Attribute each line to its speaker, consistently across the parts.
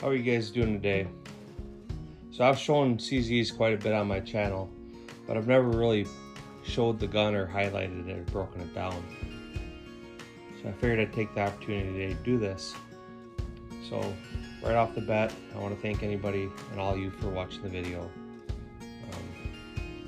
Speaker 1: How are you guys doing today? So I've shown CZs quite a bit on my channel, but I've never really showed the gun or highlighted it or broken it down. So I figured I'd take the opportunity today to do this. So right off the bat, I want to thank anybody and all you for watching the video.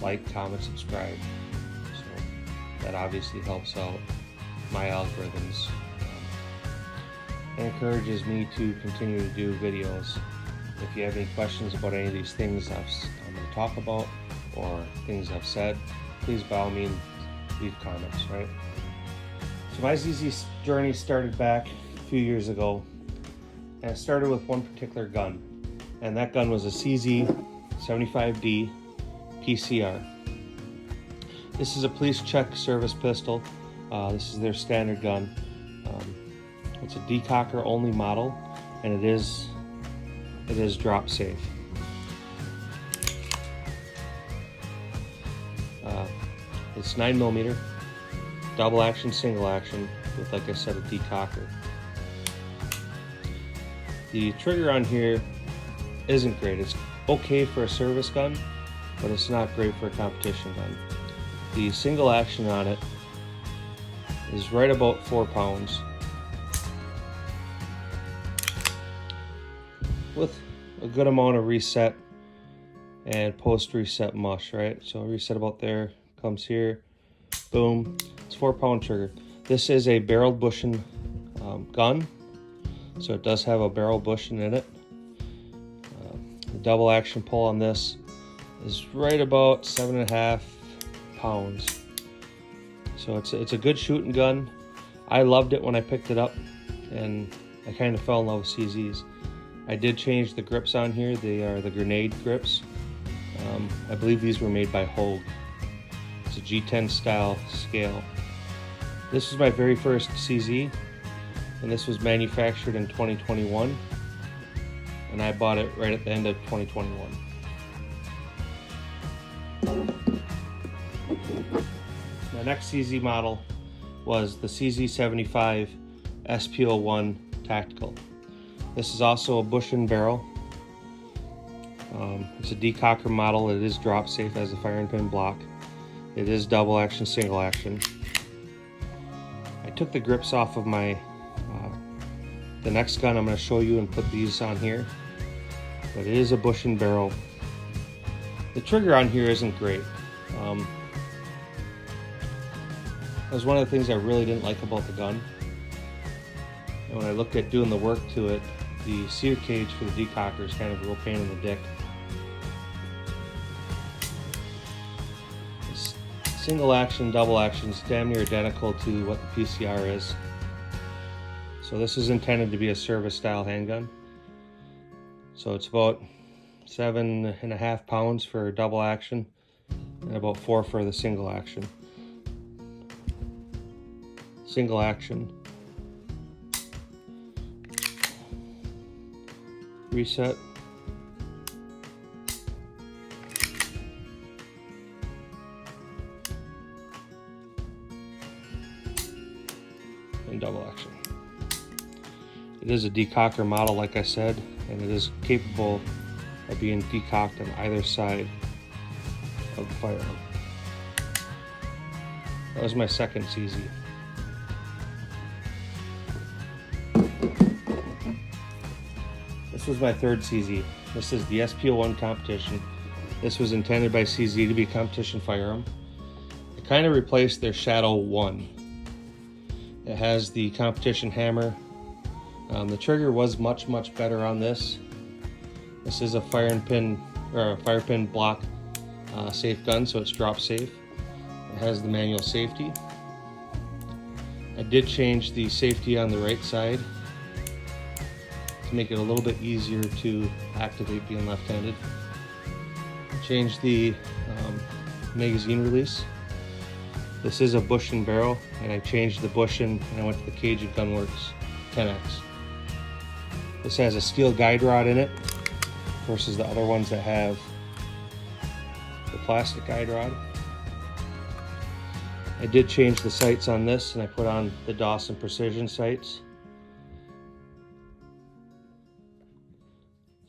Speaker 1: Like, comment, subscribe. So that obviously helps out my algorithms. And encourages me to continue to do videos. If you have any questions about any of these things I'm going to talk about or things I've said, please by all means leave comments, right? So my ZZ journey started back a few years ago, and it started with one particular gun, and that gun was a CZ75D PCR. This is a police check service pistol. This is their standard gun. It's a decocker only model, and it is drop safe. It's 9mm, double action, single action, with, like I said, a decocker. The trigger on here isn't great. It's okay for a service gun, but it's not great for a competition gun. The single action on it is right about 4 pounds, with a good amount of reset and post-reset mush, right? So reset about there, comes here, boom. It's 4-pound trigger. This is a barreled bushing gun, so it does have a barrel bushing in it. The double action pull on this is right about 7.5 pounds. So it's a good shooting gun. I loved it when I picked it up, and I kind of fell in love with CZs. I did change the grips on here. They are the grenade grips. I believe these were made by Hogue. It's a G10 style scale. This was my very first CZ, and this was manufactured in 2021, and I bought it right at the end of 2021. My next CZ model was the CZ75 SP01 Tactical. This is also a bush and barrel. It's a decocker model. It is drop safe as a firing pin block. It is double action, single action. I took the grips off of my the next gun I'm going to show you and put these on here, but it is a bush and barrel. The trigger on here isn't great. That was one of the things I really didn't like about the gun. And when I looked at doing the work to it, the sear cage for the decocker is kind of a real pain in the dick. This single action, double action is damn near identical to what the PCR is. So this is intended to be a service style handgun. So it's about 7.5 pounds for double action and about 4 for the single action. Single action. Reset. And double action. It is a decocker model, like I said, and it is capable of being decocked on either side of the firearm. That was my second CZ. This was my third CZ. This is the SP01 competition. This was intended by CZ to be a competition firearm. It kind of replaced their Shadow 1. It has the competition hammer. The trigger was much better on this. This is a fire pin block safe gun, so it's drop safe. It has the manual safety. I did change the safety on the right side to make it a little bit easier to activate being left-handed. Changed the magazine release. This is a bush and barrel, and I changed the bushing and I went to the Cajun Gunworks 10X. This has a steel guide rod in it versus the other ones that have the plastic guide rod. I did change the sights on this, and I put on the Dawson Precision sights.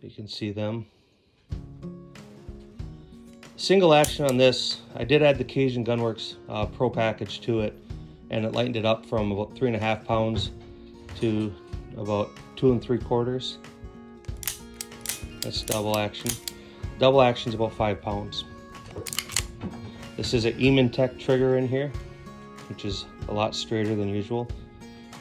Speaker 1: So you can see them. Single action on this, I did add the Cajun Gunworks Pro package to it, and it lightened it up from about 3.5 pounds to about 2 3/4. That's double action. Double action is about 5 pounds. This is an Eamon-Tech trigger in here, which is a lot straighter than usual.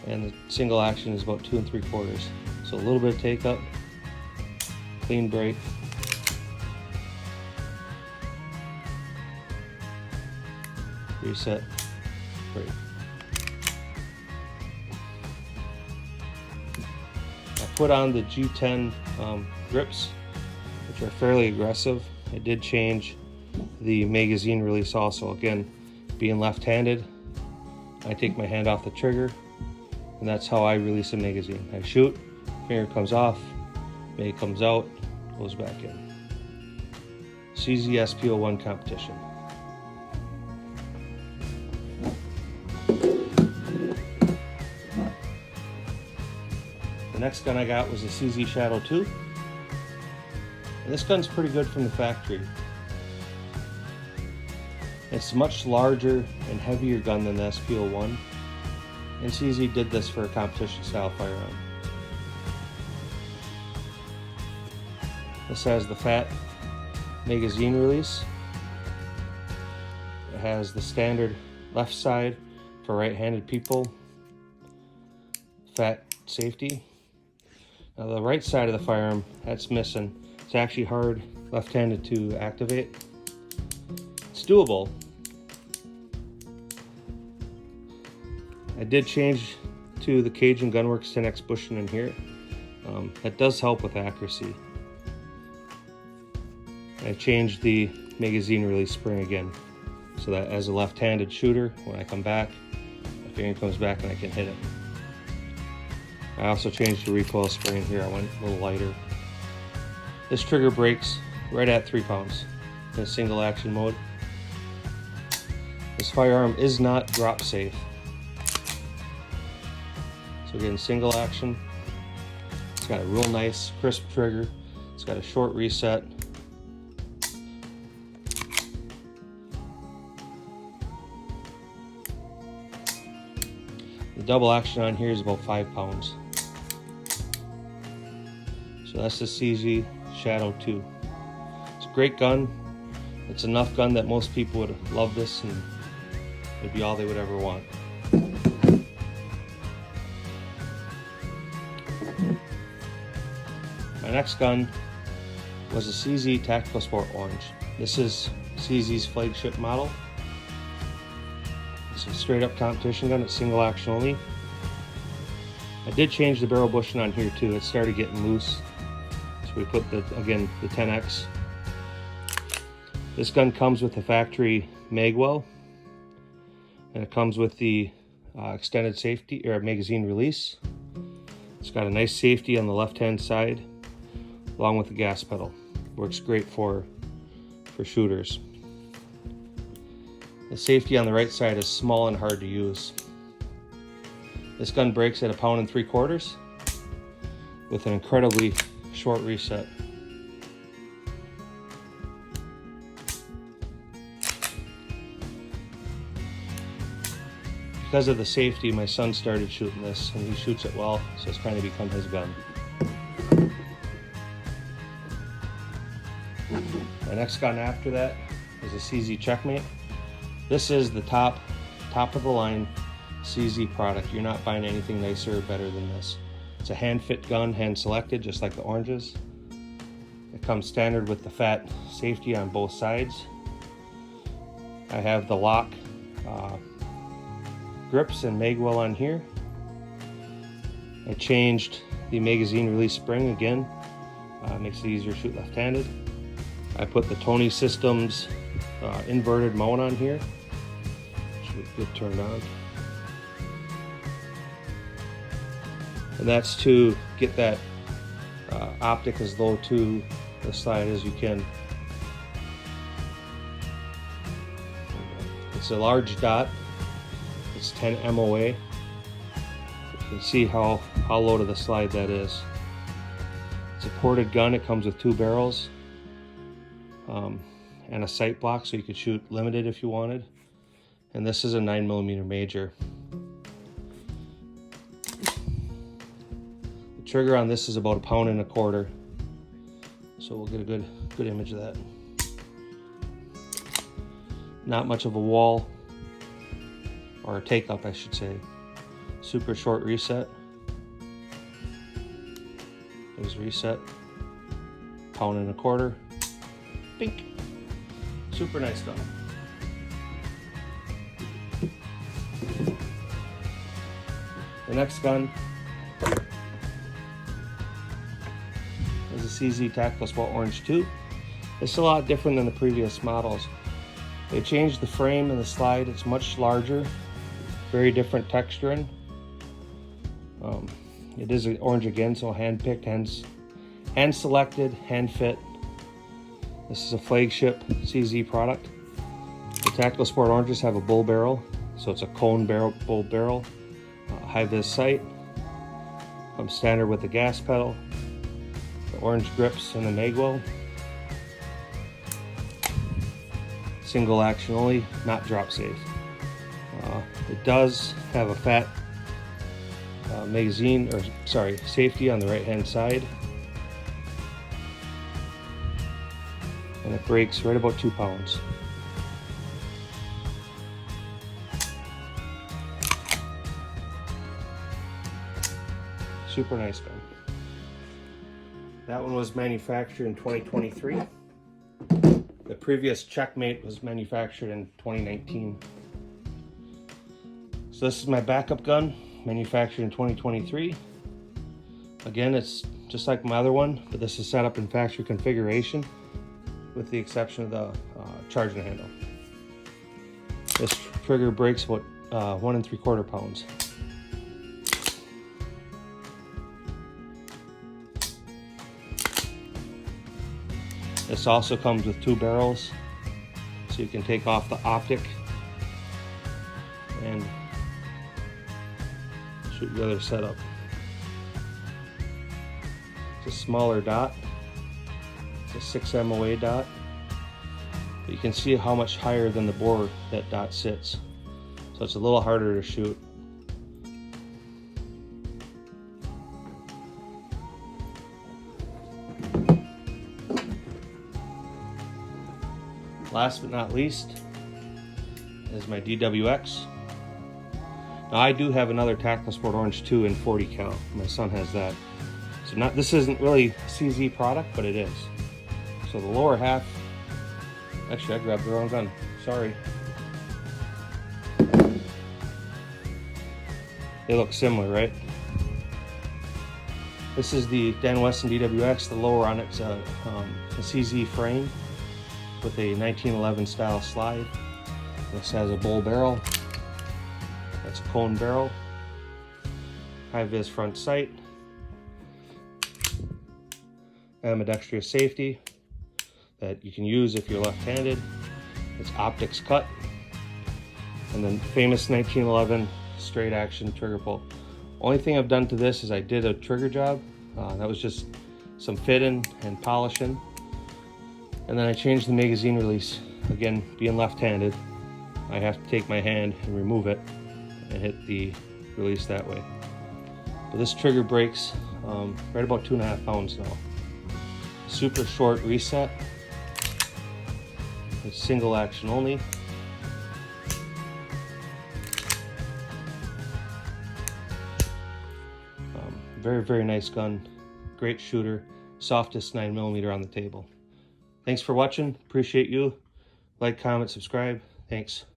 Speaker 1: And the single action is about 2 3/4. So a little bit of take up, clean break. Reset, break. I put on the G10 grips, which are fairly aggressive. I did change the magazine release also. Again, being left-handed, I take my hand off the trigger, and that's how I release a magazine. I shoot, finger comes off, mag comes out, goes back in. CZ SP01 competition. The next gun I got was the CZ Shadow 2. And this gun's pretty good from the factory. It's a much larger and heavier gun than the SP01. And CZ did this for a competition style firearm. This has the fat magazine release. It has the standard left side for right-handed people. Fat safety. Now the right side of the firearm, that's missing. It's actually hard left-handed to activate. It's doable. I did change to the Cajun Gunworks 10X bushing in here. That does help with accuracy. I changed the magazine release spring again, so that as a left-handed shooter, when I come back, my finger comes back and I can hit it. I also changed the recoil spring here. I went a little lighter. This trigger breaks right at 3 pounds in a single action mode. This firearm is not drop safe. So again, single action. It's got a real nice crisp trigger. It's got a short reset. The double action on here is about 5 pounds. So that's the CZ Shadow 2. It's a great gun. It's enough gun that most people would love this and it'd be all they would ever want. My next gun was a CZ Tactical Sport Orange. This is CZ's flagship model. It's a straight up competition gun. It's single action only. I did change the barrel bushing on here too. It started getting loose. So we put the 10X. This gun comes with the factory magwell, and it comes with the extended safety or magazine release. It's got a nice safety on the left-hand side, along with the gas pedal. Works great for shooters. The safety on the right side is small and hard to use. This gun breaks at 1 3/4 pounds with an incredibly short reset. Because of the safety, my son started shooting this, and he shoots it well, so it's kind of become his gun. My next gun after that is a CZ Checkmate. This is the top of the line CZ product. You're not buying anything nicer or better than this. It's a hand fit gun, hand selected, just like the oranges. It comes standard with the fat safety on both sides. I have the lock grips and magwell on here. I changed the magazine release spring again. Makes it easier to shoot left-handed. I put the Tony Systems inverted mount on here. Should get turned on. And that's to get that optic as low to the slide as you can. It's a large dot. It's 10 MOA. You can see how low to the slide that is. It's It's a ported gun. It comes with 2 barrels and a sight block, so you could shoot limited if you wanted. And this is a 9mm major. The trigger on this is about 1.25 pounds, so we'll get a good image of that. Not much of a wall, or a take up I should say. Super short reset. There's reset. 1.25 pounds. Bink. Super nice gun. The next gun is a CZ Tactical Sport Orange 2. This is a lot different than the previous models. They changed the frame and the slide. It's much larger, very different texturing. It is an orange again, so hand-picked, hand-selected, hand-fit. This is a flagship CZ product. The Tactical Sport Oranges have a bull barrel, so it's a cone barrel, bull barrel. High-vis sight. Comes standard with the gas pedal, the orange grips, and the magwell. Single action only, not drop safe. It does have a fat magazine, or sorry, safety on the right hand side, and it breaks right about 2 pounds. Super nice gun. That one was manufactured in 2023. The previous Checkmate was manufactured in 2019. So this is my backup gun, manufactured in 2023. Again, it's just like my other one, but this is set up in factory configuration with the exception of the charging handle. This trigger breaks about 1 3/4 pounds. This also comes with 2 barrels, so you can take off the optic and shoot the other setup. It's a smaller dot. It's a 6 MOA dot. But you can see how much higher than the bore that dot sits. So it's a little harder to shoot. Last but not least is my DWX. Now I do have another Tactical Sport Orange 2 in 40 cal. My son has that. So this isn't really a CZ product, but it is. So the lower half, actually I grabbed the wrong gun, sorry. They look similar, right? This is the Dan Wesson DWX. The lower on it's a CZ frame with a 1911 style slide. This has a bull barrel. That's a cone barrel. High-vis front sight. Ambidextrous safety that you can use if you're left-handed. It's optics cut. And then famous 1911 straight action trigger pull. Only thing I've done to this is I did a trigger job. That was just some fitting and polishing. And then I changed the magazine release. Again, being left-handed, I have to take my hand and remove it and hit the release that way. But this trigger breaks right about 2.5 pounds now. Super short reset. It's single action only. Very, very nice gun. Great shooter. Softest 9mm on the table. Thanks for watching. Appreciate you. Like, comment, subscribe. Thanks.